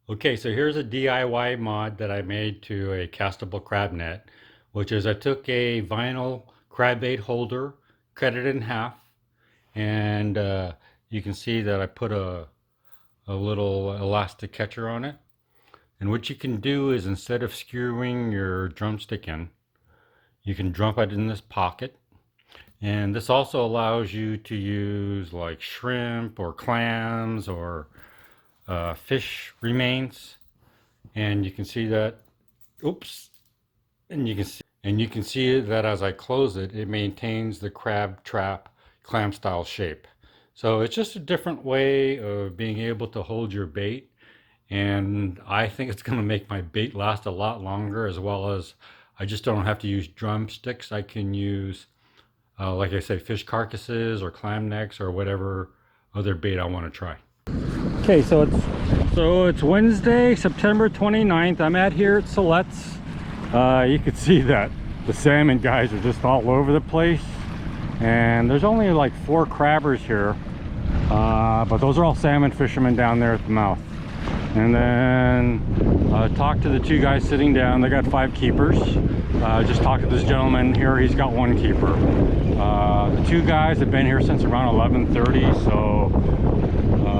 Okay, so here's a DIY mod that I made to a castable crab net, which is I took a vinyl crab bait holder, cut it in half, and you can see that I put a little elastic catcher on it. And what you can do is instead of screwing your drumstick in, you can drop it in this pocket. And this also allows you to use like shrimp or clams or fish remains. And you can see that, oops, and you can see that as I close it, it maintains the crab trap clam style shape. So it's just a different way of being able to hold your bait, and I think it's going to make my bait last a lot longer, as well as I just don't have to use drumsticks. I can use, like I said, fish carcasses or clam necks or whatever other bait I want to try. Okay, so it's Wednesday, September 29th. I'm at here at Silet's. You can see that the salmon guys are just all over the place, and there's only like 4 crabbers here, but those are all salmon fishermen down there at the mouth. And then talked to the 2 guys sitting down. They got 5 keepers. Just talked to this gentleman here. He's got 1 keeper. The 2 guys have been here since around 11:30, so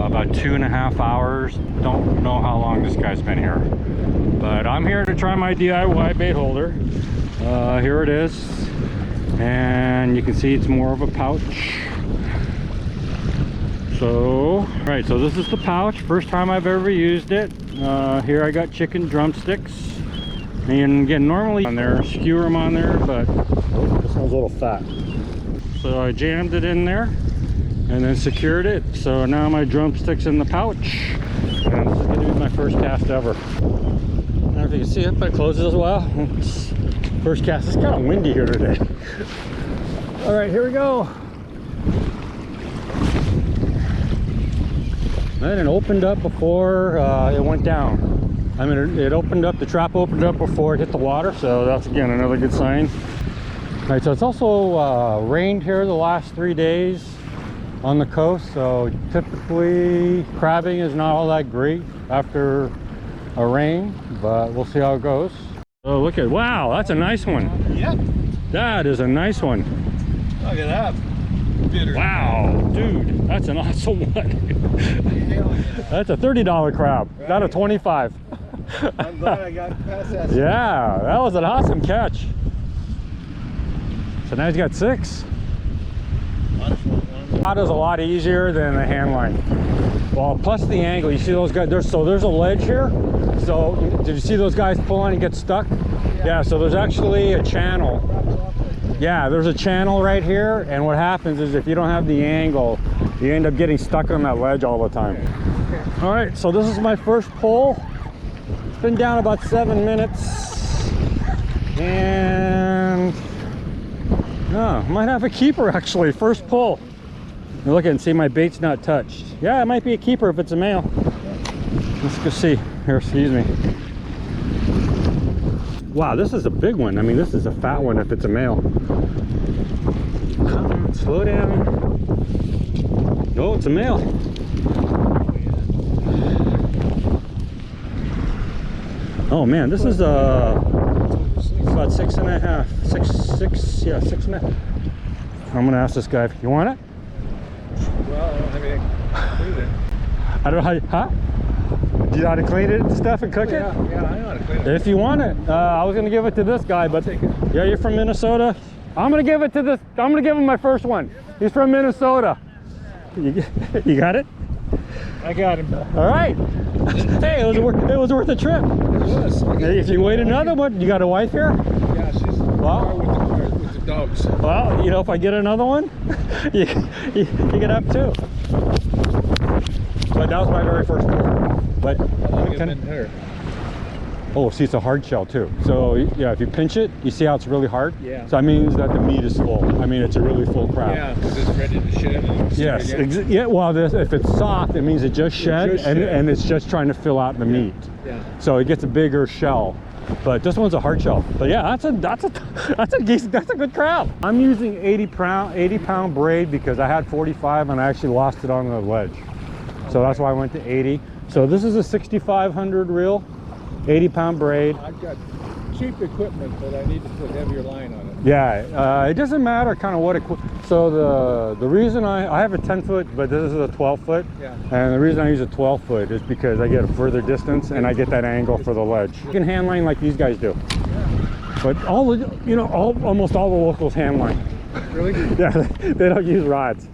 about 2.5 hours. Don't know how long this guy's been here, but I'm here to try my DIY bait holder. Here it is, and you can see it's more of a pouch. So, right, so this is the pouch. First time I've ever used it. Here I got chicken drumsticks, and again, normally on there, skewer them on there, but oh, this one's a little fat. So I jammed it in there and then secured it. So now my drumstick's in the pouch, and this is going to be my first cast ever. I don't know if you can see it, but it closes as well. It's first cast. It's kind of windy here today. All right, here we go. And it opened up before it went down. I mean, it opened up, the trap opened up before it hit the water, so that's again another good sign. All right, so it's also rained here the last 3 days on the coast, so typically crabbing is not all that great after a rain, but we'll see how it goes. Oh, look at, wow, that's a nice one. Yep. That is a nice one. Look at that. Bitter. Wow, dude, that's an awesome one. That's a $30 crab, right. Not a 25. I'm glad I got past that. Yeah, that was an awesome catch. So now he's got 6. That is a lot easier than the hand line. Well, plus the angle, you see those guys, there's a ledge here. So did you see those guys pull on and get stuck? Yeah, so there's actually a channel. Yeah, there's a channel right here, and what happens is if you don't have the angle, you end up getting stuck on that ledge all the time. All right, so this is my first pull. It's been down about 7 minutes, and might have a keeper actually. First pull. Look and see my bait's not touched. Yeah, it might be a keeper if it's a male. Let's go see. Here, excuse me. Wow, this is a big one. I mean, this is a fat one if it's a male. Come on, slow down. No, it's a male. Oh man, this is about 6.5. 6.5. I'm gonna ask this guy, you want it? Well, I don't have anything to clean it. I don't know how you, huh? Do you know how to clean it and stuff and cook it? Yeah, I know how to clean it. If you want it, I was gonna give it to this guy, but yeah, you're from Minnesota. I'm gonna give it to this. I'm gonna give him my first one. He's from Minnesota. You got it? I got him. All right. Hey, it was worth a trip. It was. Hey, if you wait another one, you got a wife here? Yeah, she's with the dogs. Well, you know, if I get another one, you can have 2. But that was my very first one. But Her. oh, see, it's a hard shell too. So yeah, if you pinch it, you see how it's really hard. Yeah. So that means that the meat is full. I mean, it's a really full crab. Yeah, because it's ready to shed. Yes. Yeah. Well, if it's soft, it means it just shed, and it's just trying to fill out the meat. Yeah. So it gets a bigger shell. But this one's a hard shell. But yeah, that's a good crab. I'm using 80 pound braid because I had 45 and I actually lost it on the ledge. So that's why I went to 80. So this is a 6500 reel, 80-pound braid. I've got cheap equipment, but I need to put heavier line on it. Yeah, it doesn't matter kind of what so the reason I have a 10-foot, but this is a 12-foot. Yeah. And the reason I use a 12-foot is because I get a further distance and I get that angle for the ledge. You can hand line like these guys do. Yeah. But almost all the locals hand line. Really? Yeah, they don't use rods.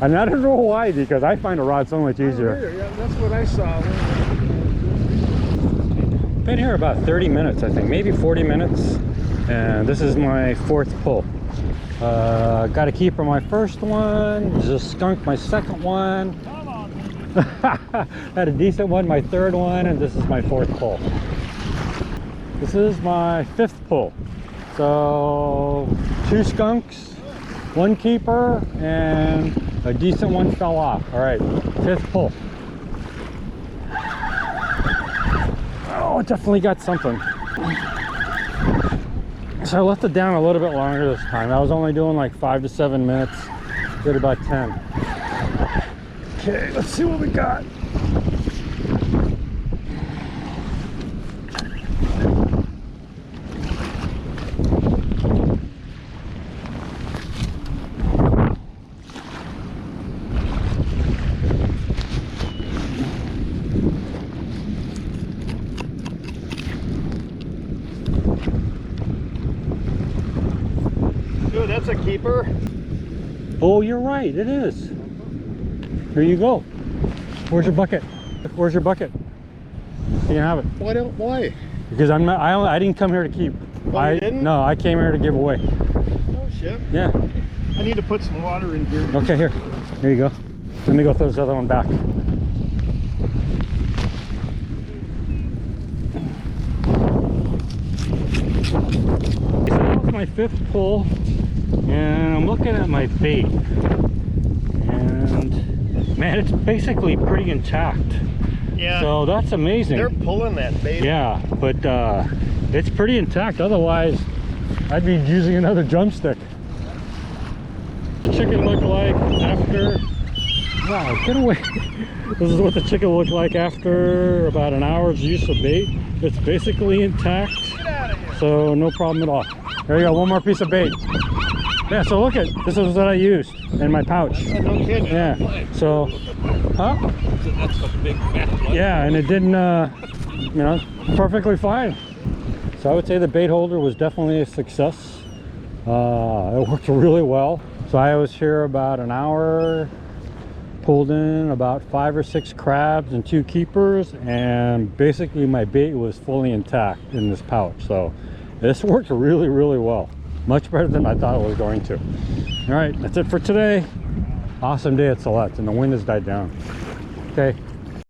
And I don't know why, because I find a rod so much easier. Yeah, that's what I saw. Been here about 30 minutes, I think, maybe 40 minutes. And this is my 4th pull. Got a keeper my first one, just skunked my second one. Had a decent one, my 3rd one, and this is my 4th pull. This is my 5th pull. So 2 skunks, 1 keeper, and a decent one fell off. All right, 5th pull. Oh, it definitely got something. So I left it down a little bit longer this time. I was only doing like 5 to 7 minutes. Did about 10. Okay, let's see what we got. Dude, that's a keeper. Oh, you're right, it is. Here you go. Where's your bucket? Where's your bucket? You can have it. Why? Because I didn't come here to keep. Oh, you didn't? No, I came here to give away. Oh shit. Yeah. I need to put some water in here. Okay, here. Here you go. Let me go throw this other one back. So that was my 5th pull, and I'm looking at my bait, and man, it's basically pretty intact. Yeah. So that's amazing. They're pulling that bait. Yeah, but it's pretty intact. Otherwise, I'd be using another drumstick. Chicken looked like after. Wow, get away. This is what the chicken looked like after about an hour's use of bait. It's basically intact. Get out of here. So no problem at all. There you go, one more piece of bait. Yeah, so look at, this is what I used in my pouch. No kidding. Yeah, so, huh? That's a big fat one. Yeah, and it didn't, perfectly fine. So I would say the bait holder was definitely a success. It worked really well. So I was here about an hour, pulled in about 5 or 6 crabs and 2 keepers, and basically my bait was fully intact in this pouch. So this worked really, really well. Much better than I thought it was going to. All right, that's it for today. Awesome day at Celeste, and the wind has died down. Okay,